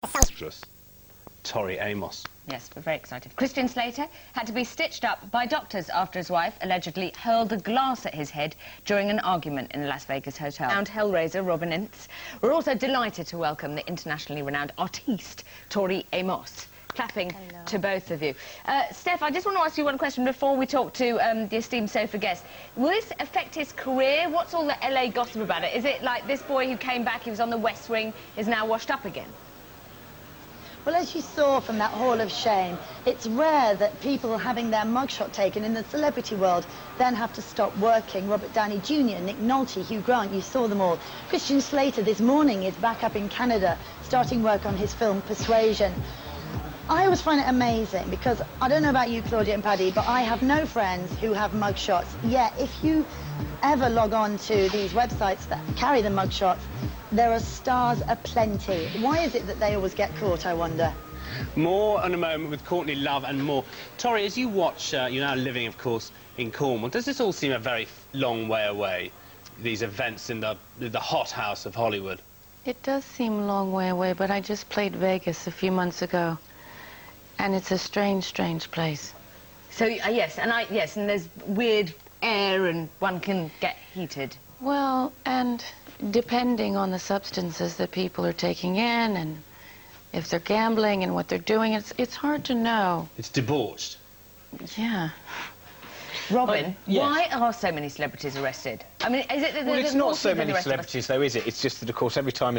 Actress Tori Amos. Yes, we're very excited. Christian Slater had to be stitched up by doctors after his wife allegedly hurled a glass at his head during an argument in a Las Vegas hotel. Renowned Hellraiser Robin Ince. We're also delighted to welcome the internationally renowned artiste Tori Amos. Clapping to both of you. Steph, I just want to ask you one question before we talk to the esteemed sofa guest. Will this affect his career? What's all the LA gossip about it? Is it like this boy who came back, he was on the West Wing, is now washed up again? Well, as you saw from that Hall of Shame, it's rare that people having their mugshot taken in the celebrity world then have to stop working. Robert Downey Jr., Nick Nolte, Hugh Grant, you saw them all. Christian Slater this morning is back up in Canada, starting work on his film Persuasion. I always find it amazing because, I don't know about you, Claudia and Paddy, but I have no friends who have mugshots. Yet, if you ever log on to these websites that carry the mugshots, there are stars aplenty. Why is it that they always get caught, I wonder? More in a moment with Courtney Love and more. Tori, as you watch, you're now living, of course, in Cornwall. Does this all seem a very long way away, these events in the hothouse of Hollywood? It does seem a long way away, but I just played Vegas a few months ago, and it's a strange, strange place. So, yes, and there's weird air and one can get heated. Well, and depending on the substances that people are taking in and if they're gambling and what they're doing, it's hard to know. It's debauched. Yeah. Robin, yes. Why are so many celebrities arrested? I mean, is it that Well, it's there's not more so people than many the rest of us? celebrities, though, is it? It's just that, of course, every time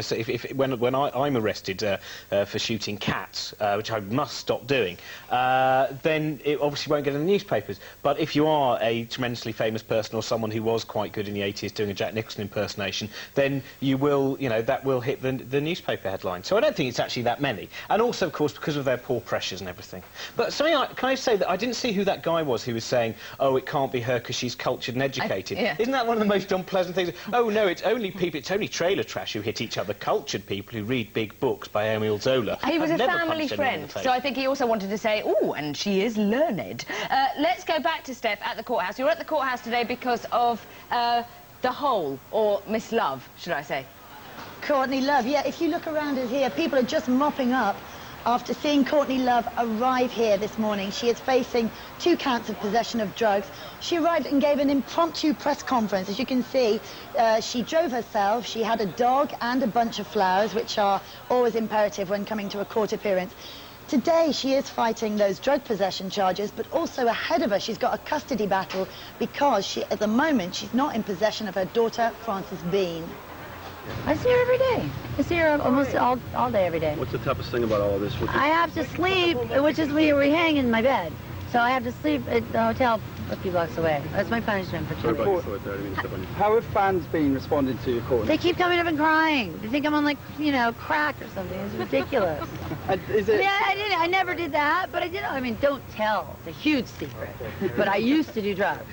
when I'm arrested for shooting cats, which I must stop doing, then it obviously won't get in the newspapers. But if you are a tremendously famous person or someone who was quite good in the 80s doing a Jack Nicholson impersonation, then you will, that will hit the newspaper headline. So I don't think it's actually that many. And also, of course, because of their poor pressures and everything. But can I say that I didn't see who that guy was who was saying, oh, it can't be her because she's cultured and educated. Yeah. Isn't that one of the most unpleasant things? Oh, no, it's only trailer trash who hit each other. Cultured people who read big books by Emile Zola. He was I've a never family punched anyone in friend, the face. so I think he also wanted to say, oh, and she is learned. Let's go back to Steph at the courthouse. You're at the courthouse today because of the Hole, or Miss Love, should I say? Courtney Love, yeah, if you look around us here, people are just mopping up after seeing Courtney Love arrive here this morning. She is facing 2 counts of possession of drugs. She arrived and gave an impromptu press conference. As you can see, she drove herself, she had a dog and a bunch of flowers, which are always imperative when coming to a court appearance. Today, she is fighting those drug possession charges, but also ahead of her, she's got a custody battle because at the moment, she's not in possession of her daughter, Frances Bean. I see her every day. I see her almost all day, every day. What's the toughest thing about all of this? I have to sleep, which is we hang in my bed. So I have to sleep at the hotel a few blocks away. That's my punishment for 2 weeks. How have fans been responding to your court? They keep coming up and crying. They think I'm on, like, crack or something. It's ridiculous. Is it... Yeah, I never did that, but I did. I mean, don't tell. It's a huge secret. But I used to do drugs.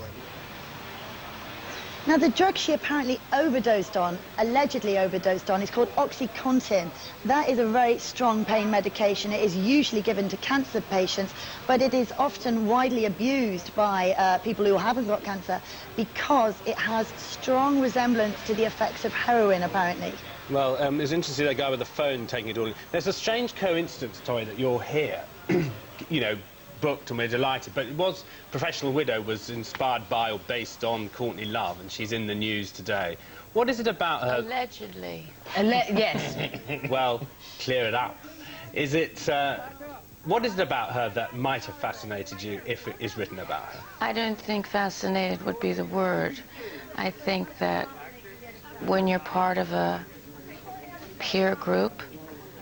Now, the drug she apparently allegedly overdosed on, is called OxyContin. That is a very strong pain medication. It is usually given to cancer patients, but it is often widely abused by people who haven't got cancer because it has strong resemblance to the effects of heroin, apparently. Well, it's interesting to see that guy with the phone taking it all in. There's a strange coincidence, Tori, that you're here, booked, and we're delighted, but it was Professional Widow was inspired by or based on Courtney Love, and she's in the news today. What is it about her? Allegedly. Yes. Well, clear it up. Is it, what is it about her that might have fascinated you if it is written about her? I don't think fascinated would be the word. I think that when you're part of a peer group,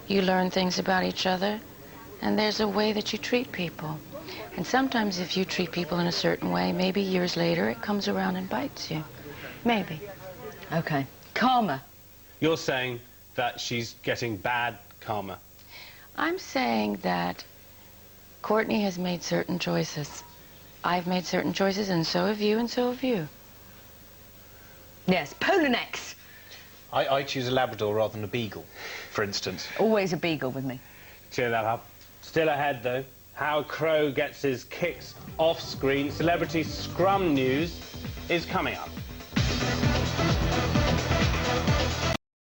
you learn things about each other, and there's a way that you treat people. And sometimes if you treat people in a certain way, maybe years later it comes around and bites you. Maybe. OK. Karma. You're saying that she's getting bad karma. I'm saying that Courtney has made certain choices. I've made certain choices, and so have you, and so have you. Yes, polar necks. I choose a Labrador rather than a Beagle, for instance. Always a beagle with me. Cheer that up. Still ahead, though. How Crow gets his kicks off screen. Celebrity scrum news is coming up.